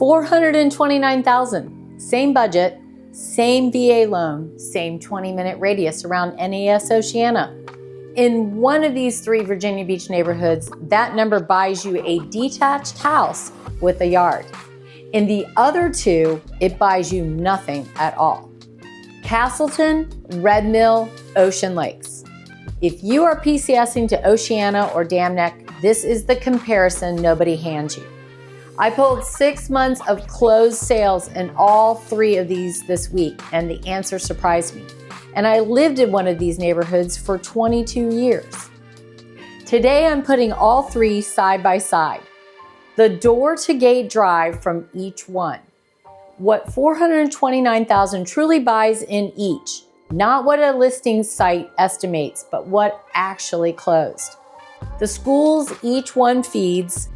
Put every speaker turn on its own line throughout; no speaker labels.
$429,000, same budget, same VA loan, same 20-minute radius around NAS Oceana. In one of these three Virginia Beach neighborhoods, that number buys you a detached house with a yard. In the other two, it buys you nothing at all. Castleton, Red Mill, Ocean Lakes. If you are PCSing to Oceana or Dam Neck, this is the comparison nobody hands you. I pulled 6 months of closed sales in all three of these this week, and the answer surprised me. And I lived in one of these neighborhoods for 22 years. Today, I'm putting all three side by side. The door-to-gate drive from each one. What $429,000 truly buys in each, not what a listing site estimates, but what actually closed. The schools each one feeds,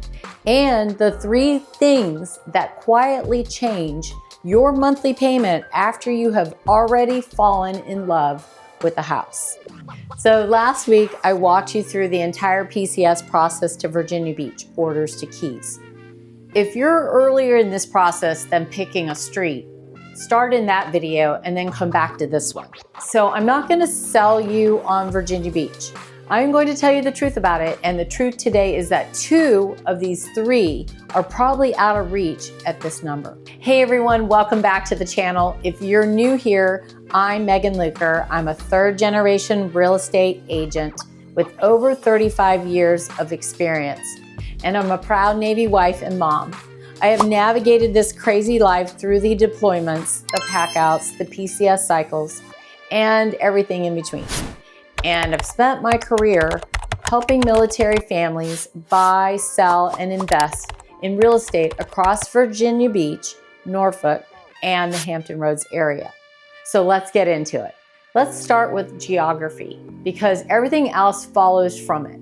and the three things that quietly change your monthly payment after you have already fallen in love with the house. So last week, I walked you through the entire PCS process to Virginia Beach, orders to keys. If you're earlier in this process than picking a street, start in that video and then come back to this one. So I'm not going to sell you on Virginia Beach. I'm going to tell you the truth about it, and the truth today is that 2 of these 3 are probably out of reach at this number. Hey everyone, welcome back to the channel. If you're new here, I'm Megan Luker. I'm a 3rd-generation real estate agent with over 35 years of experience, and I'm a proud Navy wife and mom. I have navigated this crazy life through the deployments, the packouts, the PCS cycles, and everything in between. And I've spent my career helping military families buy, sell, and invest in real estate across Virginia Beach, Norfolk, and the Hampton Roads area. So let's get into it. Let's start with geography, because everything else follows from it.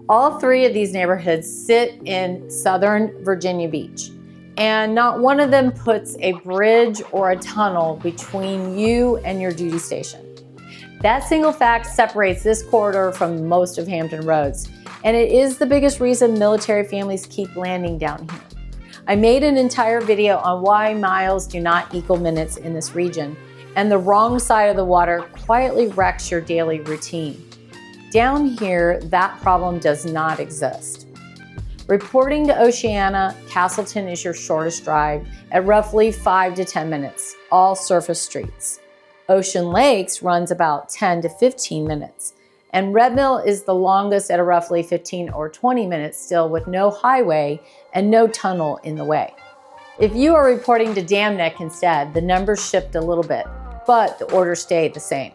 All 3 of these neighborhoods sit in southern Virginia Beach, and not one of them puts a bridge or a tunnel between you and your duty station. That single fact separates this corridor from most of Hampton Roads, and it is the biggest reason military families keep landing down here. I made an entire video on why miles do not equal minutes in this region, and the wrong side of the water quietly wrecks your daily routine. Down here, that problem does not exist. Reporting to Oceana, Castleton is your shortest drive at roughly 5 to 10 minutes, all surface streets. Ocean Lakes runs about 10 to 15 minutes, and Red Mill is the longest at a roughly 15 or 20 minutes still, with no highway and no tunnel in the way. If you are reporting to Dam Neck instead, the numbers shift a little bit, but the orders stay the same.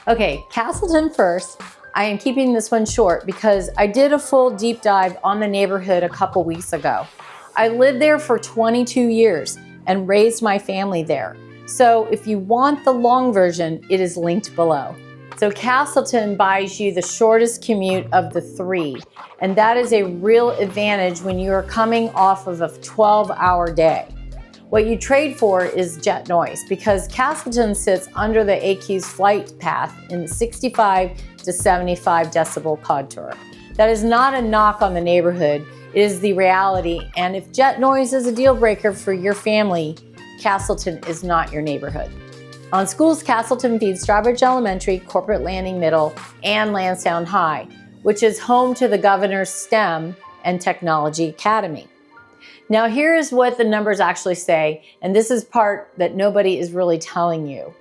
Okay, Castleton first. I am keeping this one short because I did a full deep dive on the neighborhood a couple weeks ago. I lived there for 22 years and raised my family there. So if you want the long version, it is linked below. So Castleton buys you the shortest commute of the 3, and that is a real advantage when you are coming off of a 12-hour day. What you trade for is jet noise, because Castleton sits under the AQ's flight path in the 65 to 75 decibel contour. That is not a knock on the neighborhood, it is the reality, and if jet noise is a deal breaker for your family, Castleton is not your neighborhood. On schools, Castleton feeds Strawbridge Elementary, Corporate Landing Middle, and Lansdowne High, which is home to the governor's STEM and Technology Academy. Now here's what the numbers actually say, and this is part that nobody is really telling you.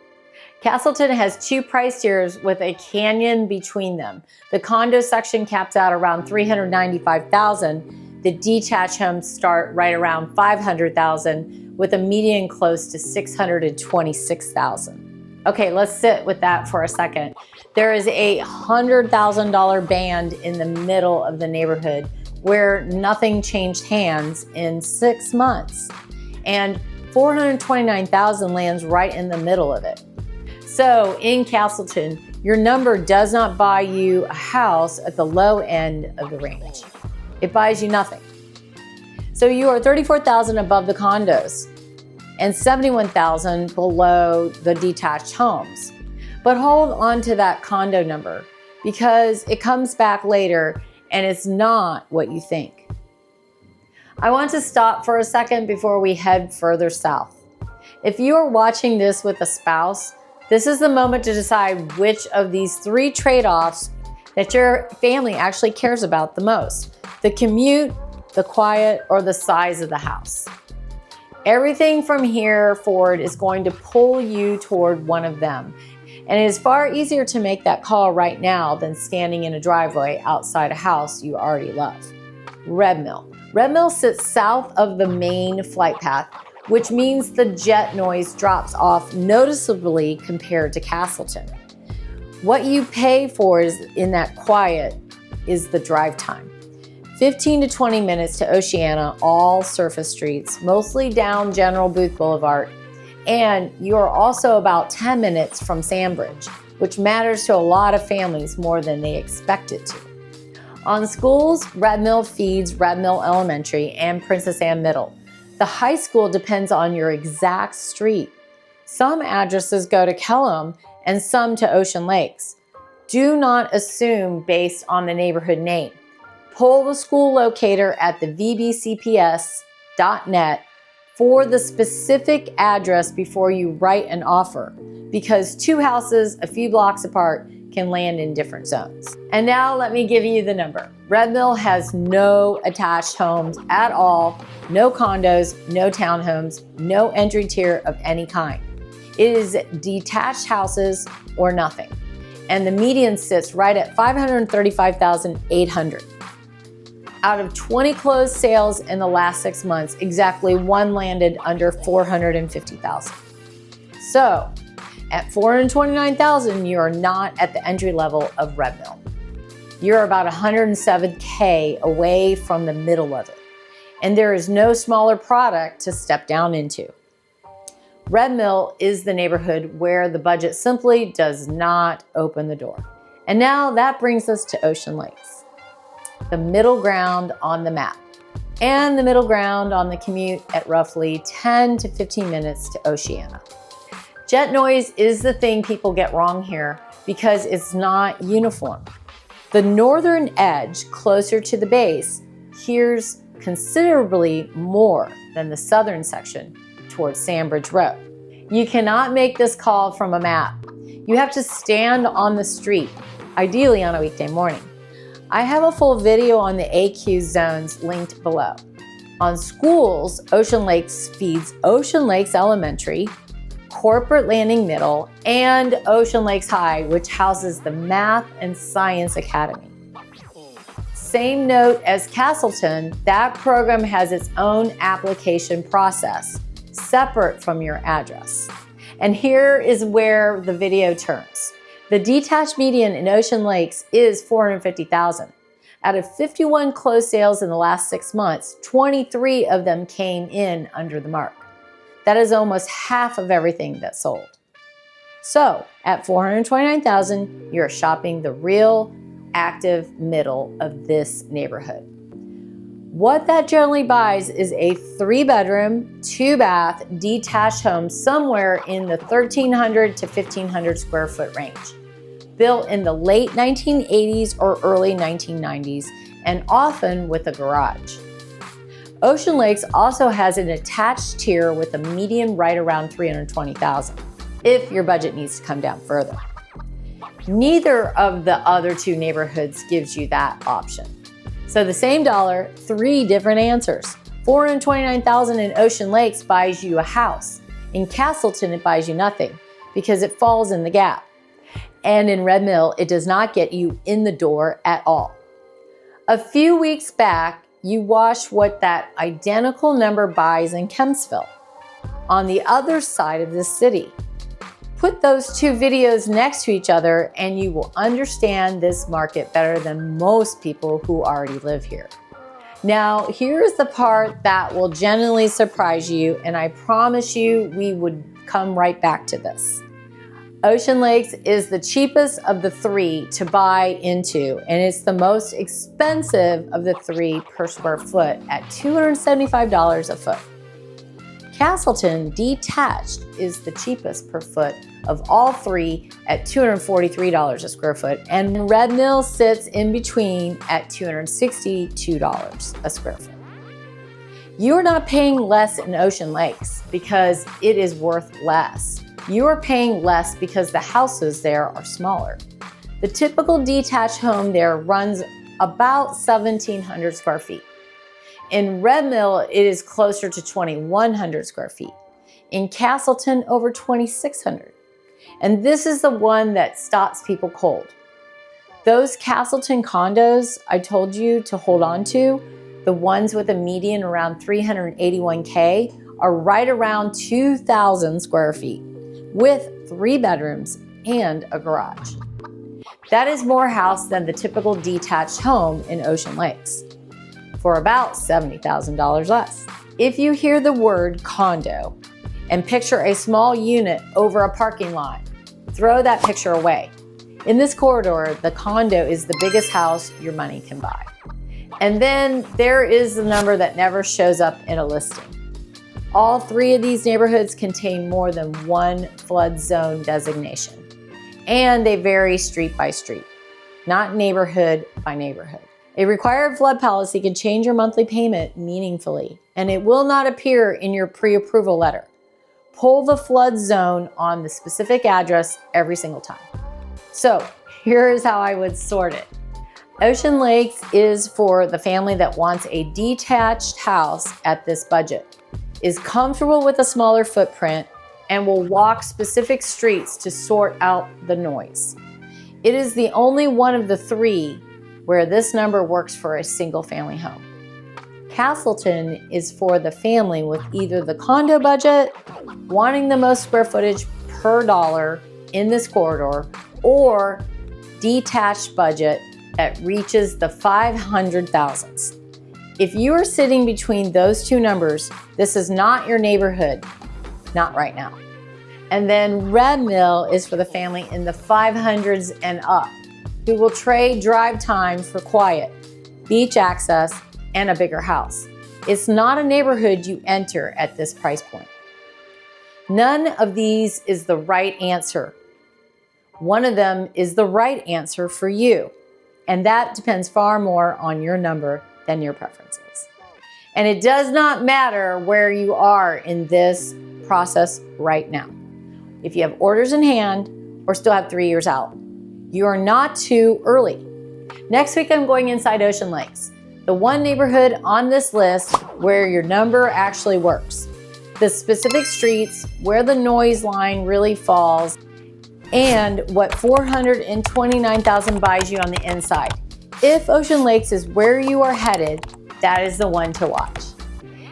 Castleton has 2 price tiers with a canyon between them. The condo section caps out around $395,000. The detached homes start right around $500,000, with a median close to $626,000. Okay, let's sit with that for a second. There is a $100,000 band in the middle of the neighborhood where nothing changed hands in 6 months, and $429,000 lands right in the middle of it. So in Castleton, your number does not buy you a house at the low end of the range. It buys you nothing. So you are $34,000 above the condos and $71,000 below the detached homes. But hold on to that condo number, because it comes back later and it's not what you think. I want to stop for a second before we head further south. If you are watching this with a spouse, this is the moment to decide which of these three trade-offs that your family actually cares about the most: the commute, the quiet, or the size of the house. Everything from here forward is going to pull you toward one of them. And it is far easier to make that call right now than standing in a driveway outside a house you already love. Red Mill. Red Mill sits south of the main flight path, which means the jet noise drops off noticeably compared to Castleton. What you pay for is in that quiet is the drive time. 15 to 20 minutes to Oceana, all surface streets, mostly down General Booth Boulevard. And you are also about 10 minutes from Sandbridge, which matters to a lot of families more than they expect it to. On schools, Red Mill feeds Red Mill Elementary and Princess Anne Middle. The high school depends on your exact street. Some addresses go to Kellam and some to Ocean Lakes. Do not assume based on the neighborhood name. Pull the school locator at the vbcps.net for the specific address before you write an offer, because two houses a few blocks apart can land in different zones. And now let me give you the number. Red Mill has no attached homes at all, no condos, no townhomes, no entry tier of any kind. It is detached houses or nothing. And the median sits right at $535,800. Out of 20 closed sales in the last 6 months, exactly one landed under $450,000. So, at $429,000, you are not at the entry level of Red Mill. You're about $107K away from the middle of it, and there is no smaller product to step down into. Red Mill is the neighborhood where the budget simply does not open the door. And now that brings us to Ocean Lakes, the middle ground on the map, and the middle ground on the commute at roughly 10 to 15 minutes to Oceana. Jet noise is the thing people get wrong here because it's not uniform. The northern edge, closer to the base, hears considerably more than the southern section towards Sandbridge Road. You cannot make this call from a map. You have to stand on the street, ideally on a weekday morning. I have a full video on the AQ zones linked below. On schools, Ocean Lakes feeds Ocean Lakes Elementary, Corporate Landing Middle, and Ocean Lakes High, which houses the Math and Science Academy. Same note as Castleton, that program has its own application process, separate from your address. And here is where the video turns. The detached median in Ocean Lakes is $450,000. Out of 51 closed sales in the last 6 months, 23 of them came in under the mark. That is almost half of everything that sold. So at $429,000, you're shopping the real active middle of this neighborhood. What that generally buys is a 3-bedroom, 2-bath, detached home somewhere in the 1,300 to 1,500 square foot range. Built in the late 1980s or early 1990s, and often with a garage. Ocean Lakes also has an attached tier with a median right around $320,000, if your budget needs to come down further. Neither of the other two neighborhoods gives you that option. So the same dollar, 3 different answers. $429,000 in Ocean Lakes buys you a house. In Castleton, it buys you nothing because it falls in the gap. And in Red Mill, it does not get you in the door at all. A few weeks back, you watched what that identical number buys in Kempsville, on the other side of the city. Put those two videos next to each other and you will understand this market better than most people who already live here. Now, here's the part that will genuinely surprise you, and I promise you we would come right back to this. Ocean Lakes is the cheapest of the 3 to buy into, and it's the most expensive of the 3 per square foot at $275 a foot. Castleton detached is the cheapest per foot of all 3 at $243 a square foot, and Red Mill sits in between at $262 a square foot. You are not paying less in Ocean Lakes because it is worth less. You are paying less because the houses there are smaller. The typical detached home there runs about 1,700 square feet. In Red Mill, it is closer to 2,100 square feet. In Castleton, over 2,600. And this is the one that stops people cold. Those Castleton condos I told you to hold on to, the ones with a median around 381K, are right around 2,000 square feet with 3 bedrooms and a garage. That is more house than the typical detached home in Ocean Lakes, for about $70,000 less. If you hear the word condo and picture a small unit over a parking lot, throw that picture away. In this corridor, the condo is the biggest house your money can buy. And then there is the number that never shows up in a listing. All 3 of these neighborhoods contain more than 1 flood zone designation. And they vary street by street, not neighborhood by neighborhood. A required flood policy can change your monthly payment meaningfully, and it will not appear in your pre-approval letter. Pull the flood zone on the specific address every single time. So here's how I would sort it. Ocean Lakes is for the family that wants a detached house at this budget, is comfortable with a smaller footprint, and will walk specific streets to sort out the noise. It is the only one of the 3 where this number works for a single family home. Castleton is for the family with either the condo budget, wanting the most square footage per dollar in this corridor, or detached budget that reaches the 500,000s. If you are sitting between those 2 numbers, this is not your neighborhood, not right now. And then Red Mill is for the family in the 500s and up, who will trade drive time for quiet, beach access, and a bigger house. It's not a neighborhood you enter at this price point. None of these is the right answer. One of them is the right answer for you, and that depends far more on your number than your preferences. And it does not matter where you are in this process right now. If you have orders in hand or still have 3 years out, you are not too early. Next week, I'm going inside Ocean Lakes, the one neighborhood on this list where your number actually works, the specific streets where the noise line really falls, and what 429,000 buys you on the inside. If Ocean Lakes is where you are headed, that is the one to watch.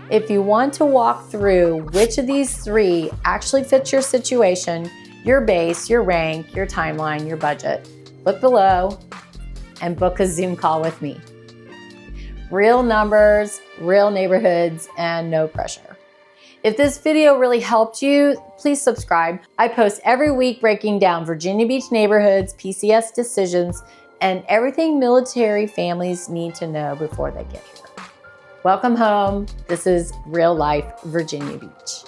If you want to walk through which of these 3 actually fits your situation, your base, your rank, your timeline, your budget, look below and book a Zoom call with me. Real numbers, real neighborhoods, and no pressure. If this video really helped you, please subscribe. I post every week breaking down Virginia Beach neighborhoods, PCS decisions, and everything military families need to know before they get here. Welcome home. This is Real Life Virginia Beach.